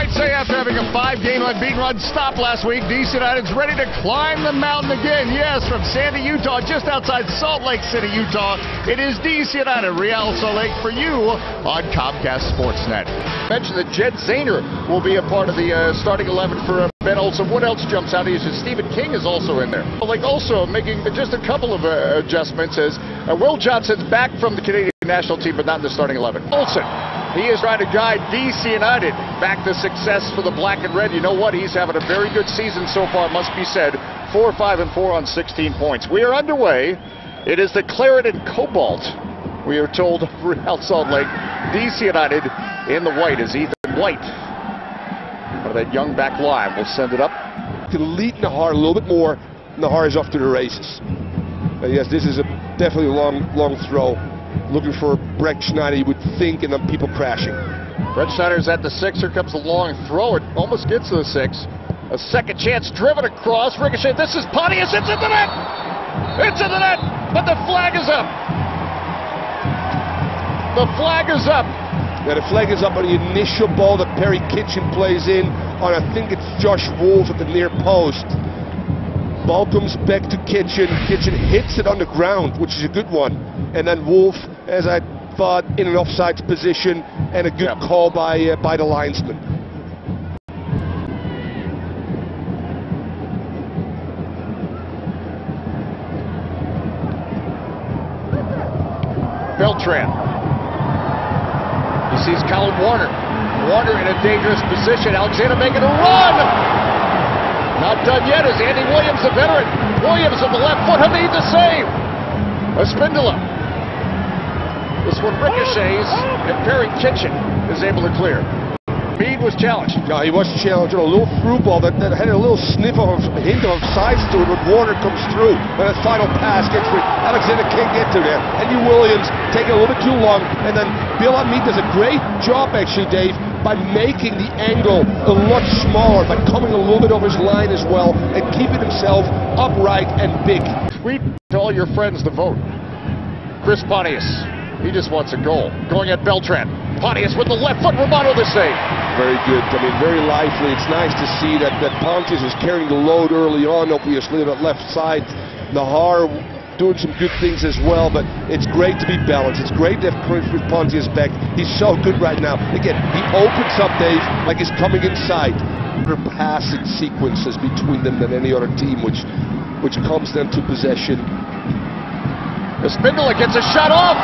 might say after having a 5-game unbeaten run stop last week, DC United's ready to climb the mountain again. Yes, from Sandy, Utah, just outside Salt Lake City, Utah, it is DC United, Real Salt Lake for you on Comcast Sportsnet. Mentioned that Jed Zaner will be a part of the starting 11 for Ben Olsen. What else jumps out? Stephen King is also in there. Like also making just a couple of adjustments as Will Johnson's back from the Canadian national team, but not in the starting 11. Olsen. He is trying to guide DC United back to success for the black and red. You know what? He's having a very good season so far, must be said. 4-5-4 on 16 points. We are underway. It is the Claret and Cobalt. We are told Real Salt Lake. DC United in the white is Ethan White. One of that young back line will send it up. To lead Nahar a little bit more. Nahar is off to the races. Yes, this is definitely a long throw. Looking for Brett Schneider, you would think, and then people crashing. Brett Schneider's at the 6. Here comes the long throw. It almost gets to the 6. A second chance driven across. Ricochet. This is Pontius. It's in the net. It's in the net. But the flag is up. The flag is up. Yeah, the flag is up on the initial ball that Perry Kitchen plays in on, I think it's Josh Wolf at the near post. Ball comes back to Kitchen. Kitchen hits it on the ground, which is a good one. And then Wolf, as I thought, in an offside position, and a good call by the linesman. Beltran. He sees Colin Warner. Warner in a dangerous position. Alexander making a run. Not done yet as Andy Williams, the veteran. Williams on the left foot. Hamid the save. Espindola. This one ricochets, and Perry Kitchen is able to clear. Mead was challenged. Yeah, he was challenged. A little through ball that had a little sniff of a hint of size to it, but Warner comes through. And that final pass gets free. Alexander can't get to there. Andy Williams taking a little bit too long. And then Bill Hamid does a great job, actually, Dave, by making the angle a lot smaller, by coming a little bit over his line as well, and keeping himself upright and big. Tweet to all your friends to vote. Chris Pontius. He just wants a goal. Going at Beltran. Pontius with the left foot. Romano the save. Very good. I mean, very lively. It's nice to see that Pontius is carrying the load early on, obviously, on that left side. Nahar doing some good things as well, but it's great to be balanced. It's great to have Chris Pontius back. He's so good right now. Again, he opens up, Dave, like he's coming inside. Better passing sequences between them than any other team, which comes then to possession. Espindola gets a shot off.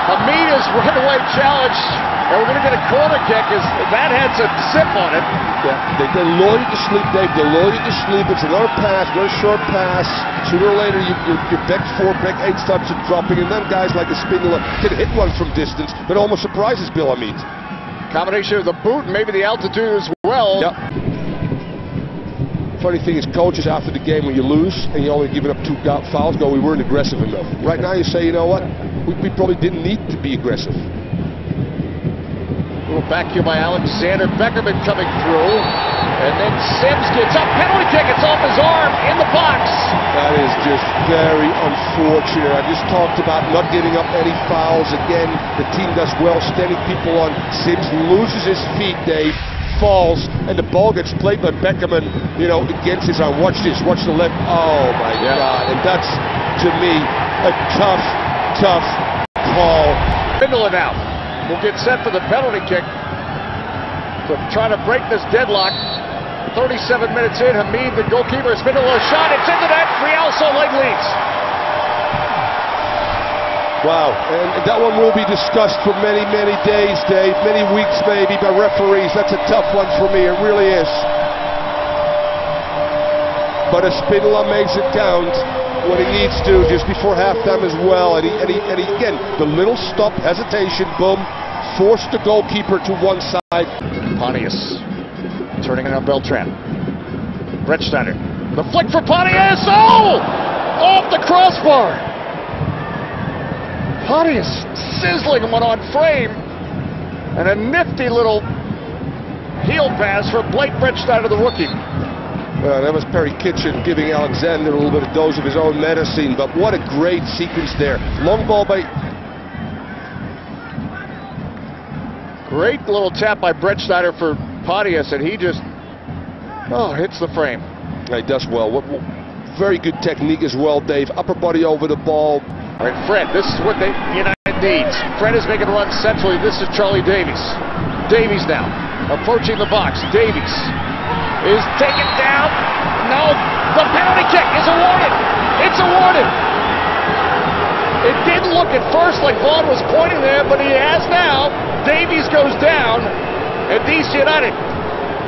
Hamid is right away challenged, and we're going to get a corner kick as that had some zip on it. Yeah, they lull you to sleep, Dave. They lull you to sleep. It's another pass, another short pass. Sooner or later, you're back 4, back 8 starts dropping, and then guys like Espindola can hit one from distance, but almost surprises Bill Hamid. Combination of the boot and maybe the altitude as well. Yep. Funny thing is, coaches after the game, when you lose and you only given up 2 fouls, go, we weren't aggressive enough. Right now, you say, you know what? We probably didn't need to be aggressive. A little back here by Alexander. Beckerman coming through. And then Sims gets up. Penalty kick. It's off his arm in the box. That is just very unfortunate. I just talked about not giving up any fouls. Again, the team does well standing people on. Sims loses his feet, Dave. Falls, and the ball gets played by Beckerman, against his arm. Watch this, watch the left. Oh my God. And that's, to me, a tough call. Espindola now will get set for the penalty kick. So trying to break this deadlock. 37 minutes in, Hamid, the goalkeeper, Espindola shot. It's in the net. Real Salt Lake leads. Wow, and that one will be discussed for many days, Dave, many weeks maybe by referees. That's a tough one for me, it really is. But Espindola makes it count when he needs to, just before halftime as well. And he again, the little stop, hesitation, boom, forced the goalkeeper to one side. Pontius turning it on Beltran. Brett Schneider, the flick for Pontius, oh! Off the crossbar! Pontius sizzling one on frame, and a nifty little heel pass for Blake Brett Schneider, the rookie. That was Perry Kitchen giving Alexander a little bit of dose of his own medicine, but what a great sequence there. Long ball by... Great little tap by Brett Schneider for Pontius, and he just hits the frame. Yeah, he does well. Very good technique as well, Dave. Upper body over the ball. All right, Fred, this is what United needs. Fred is making a run centrally. This is Charlie Davies. Davies now approaching the box. Davies is taken down. No, the penalty kick is awarded. It's awarded. It didn't look at first like Vaughn was pointing there, but he has now. Davies goes down, and DC United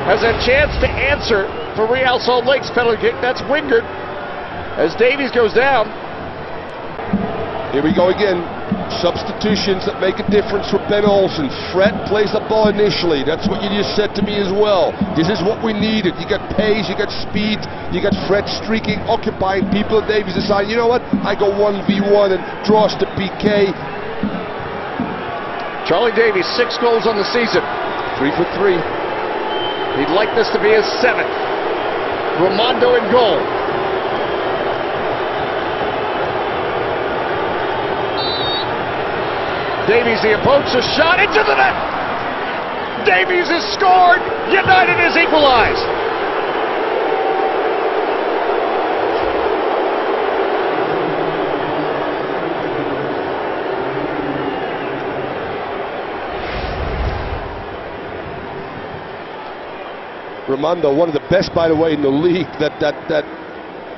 has a chance to answer for Real Salt Lake's penalty kick. That's Wingert as Davies goes down. Here we go again. Substitutions that make a difference for Ben Olsen. Fred plays the ball initially. That's what you just said to me as well. This is what we needed. You got pace, you got speed, you got Fred streaking, occupying people. Davies decided, you know what? I go 1v1 and draws to PK. Charlie Davies, 6 goals on the season. 3 for 3. He'd like this to be his 7th. Raimondo in goal. Davies, the approach, a shot into the net. Davies has scored. United is equalized. Raimondo, one of the best, by the way, in the league. That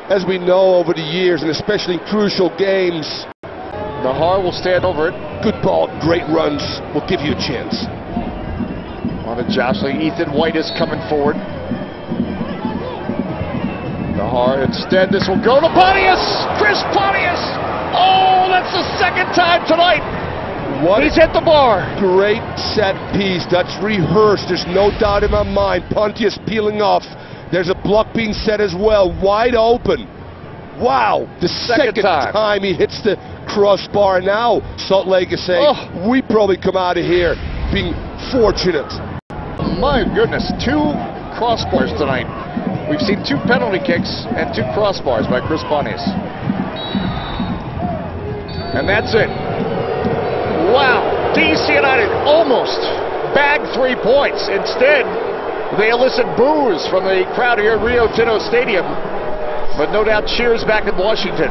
as we know over the years, and especially in crucial games, Nahar will stand over it. Good ball, great runs, will give you a chance. On a jostling, Ethan White is coming forward. Nahar instead, this will go to Pontius! Chris Pontius! Oh, that's the 2nd time tonight! He's hit the bar. Great set piece, that's rehearsed, there's no doubt in my mind. Pontius peeling off. There's a block being set as well, wide open. Wow, the second time he hits the crossbar. Now Salt Lake is saying, we probably come out of here being fortunate. My goodness, 2 crossbars tonight. We've seen 2 penalty kicks and 2 crossbars by Chris Pontius. And that's it. Wow, DC United almost bagged 3 points. Instead, they elicit boos from the crowd here at Rio Tinto Stadium. But no doubt cheers back in Washington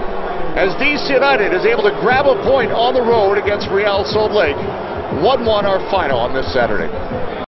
as DC United is able to grab a point on the road against Real Salt Lake. 1-1 our final on this Saturday.